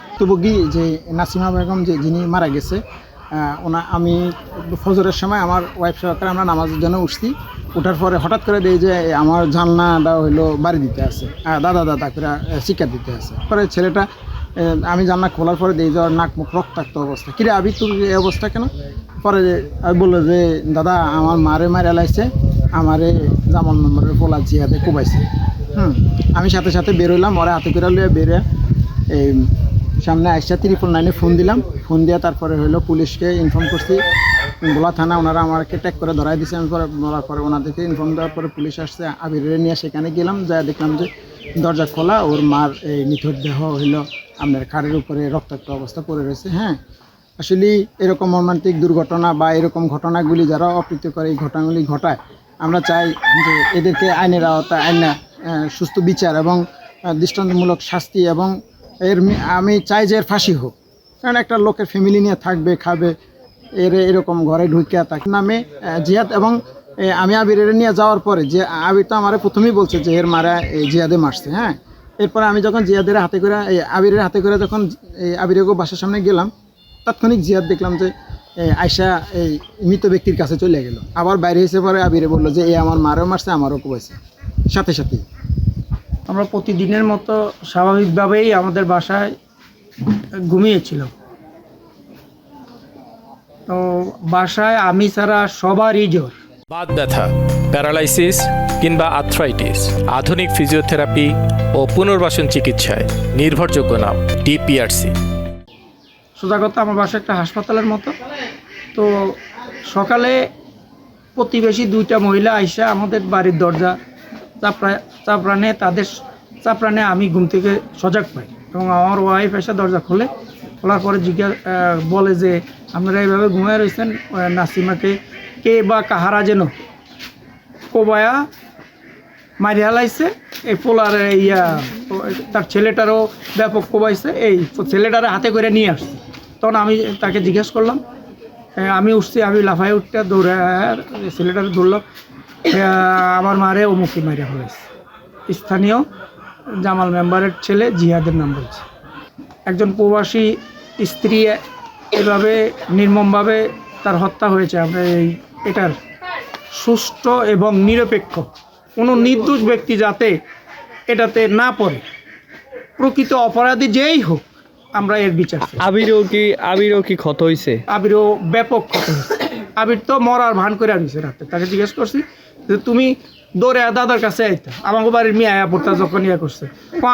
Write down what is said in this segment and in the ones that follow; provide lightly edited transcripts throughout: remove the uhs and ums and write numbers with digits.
ভুক্তভোগী যে নাসিমা বেগম যে যিনি মারা গেছে, আমি ফজরের সময় আমার ওয়াইফ সহকারে আমরা নামাজের জন্য উঠছি। উঠার পরে হঠাৎ করে দেখি যে আমার জানলাটা হইলো বাড়ি দিতে আছে, দাদা করে শিক্ষা দিতে আছে। পরে ছেলেটা আমি জানলা খোলার পরে দেখি যে নাক মুখ রক্তাক্ত অবস্থা। কিরে আবি তোর এই অবস্থা কেন? পরে আমি বললো যে দাদা আমার মারে মারে এলাইছে, আমারে জামাল নম্বরের পোলা জিয়াদে কুবাইছে। আমি সাথে সাথে বেরোলাম, ওরা হাতে করে লিয়ে বেরোয় এই সামনে আইসা 999 ফোন দিলাম। ফোন দিয়ে তারপরে হলো পুলিশকে ইনফর্ম করছি, গোলা থানা, ওনারা আমাকে ট্যাগ করে ধরাই দিয়েছে। আমি পরে বলার পরে ওনাদেরকে ইনফর্ম দেওয়ার পরে পুলিশ আসছে, আবিরে নিয়ে সেখানে গেলাম। যা দেখলাম যে দরজা খোলা, ওর মার এই নিথর দেহ হইলো আপনার খাড়ের উপরে রক্তাক্ত অবস্থা পড়ে রয়েছে। আসলে এরকম মর্মান্তিক দুর্ঘটনা বা এরকম ঘটনাগুলি যারা অপ্রীতিকর এই ঘটনাগুলি ঘটায়, আমরা চাই যে এদেরকে আইনের আওতায় আইনা সুস্থ বিচার এবং দৃষ্টান্তমূলক শাস্তি, এবং আমি চাই যে এর ফাঁসি হোক। কারণ একটা লোকের ফ্যামিলি নিয়ে থাকবে, খাবে, এরকম ঘরে ঢুকিয়া থাকে নামে জিহাদ। এবং আমি আবিরের নিয়ে যাওয়ার পরে যে আবির তো আমার প্রথমেই বলছে যে এর মারা জিহাদে মারছে। এরপরে আমি যখন জিহাদের হাতে করে আবিরের হাতে করে যখন আবিরের বাসার সামনে গেলাম, তাৎক্ষণিক জিহাদ দেখলাম যে আয়সা এই মৃত ব্যক্তির কাছে চলে গেল। আবার বাইরে এসে পরে আবিরে বললো যে আমার মারও মারছে, আমারও কুবাইছে সাথে সাথেই। আমরা প্রতিদিনের মতো স্বাভাবিকভাবেই আমাদের বাসায় ঘুমিয়েছিলাম। তো বাসায় আমি ছাড়া সবারই জ্বর, বাত ব্যথা, প্যারালাইসিস কিংবা আর্থ্রাইটিস। আধুনিক ফিজিওথেরাপি ও পুনর্বাসন চিকিৎসায় নির্ভরযোগ্য নাম ডিপিআরসি। সোজা কথা, আমার বাসা একটা হাসপাতালের মতো। তো সকালে প্রতিবেশী 2টা মহিলা আইসা আমাদের বাড়ির দরজা চাপড়ানে, তাদের চাপড়ানে আমি ঘুম থেকে সজাগ পাই, এবং আমার ওয়াইফ এসে দরজা খোলার পরে বলে যে আপনারা এইভাবে ঘুমিয়ে রয়েছেন, নাসিমাকে কে বা কাহারা যেন কোবায়া মারিয়া লাইছে, এই পোলার তার ছেলেটারও ব্যাপক কোবাইছে, এই ছেলেটারে হাতে করে নিয়ে আসছে। তখন আমি তাকে জিজ্ঞেস করলাম, আমি উঠছি, আমি লাফাই উঠতে দৌড়ে ছেলেটারে ধরলাম, আমার মারে অমুকি মারিয়া হয়েছে। স্থানীয় জামাল মেম্বারের ছেলে জিহাদের নাম বলছে। একজন প্রবাসী স্ত্রী এভাবে নির্মমভাবে তার হত্যা হয়েছে। আমরা এটার সুষ্ঠু এবং নিরপেক্ষ কোনো নির্দোষ ব্যক্তি যাতে এটাতে না পড়ে, প্রকৃত অপরাধী যেই হোক, আমরা এর বিচার চাই। আবিরও কি ক্ষত হয়েছে? আবিরও ব্যাপক ক্ষত হয়েছে। আবির তো মরার ভান করে আনিছে রাতে। তাকে জিজ্ঞেস করছি যে তুমি দৌড়ে দাদার কাছে আইতা, আমাকে বাড়ির মেয়ে আয়া পড়তা যখন করছে,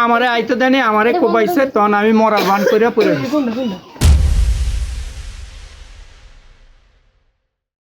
আমারে আইতে দেয়নি, আমারে কোবাইছে, তখন আমি মরার ভান করে পড়ে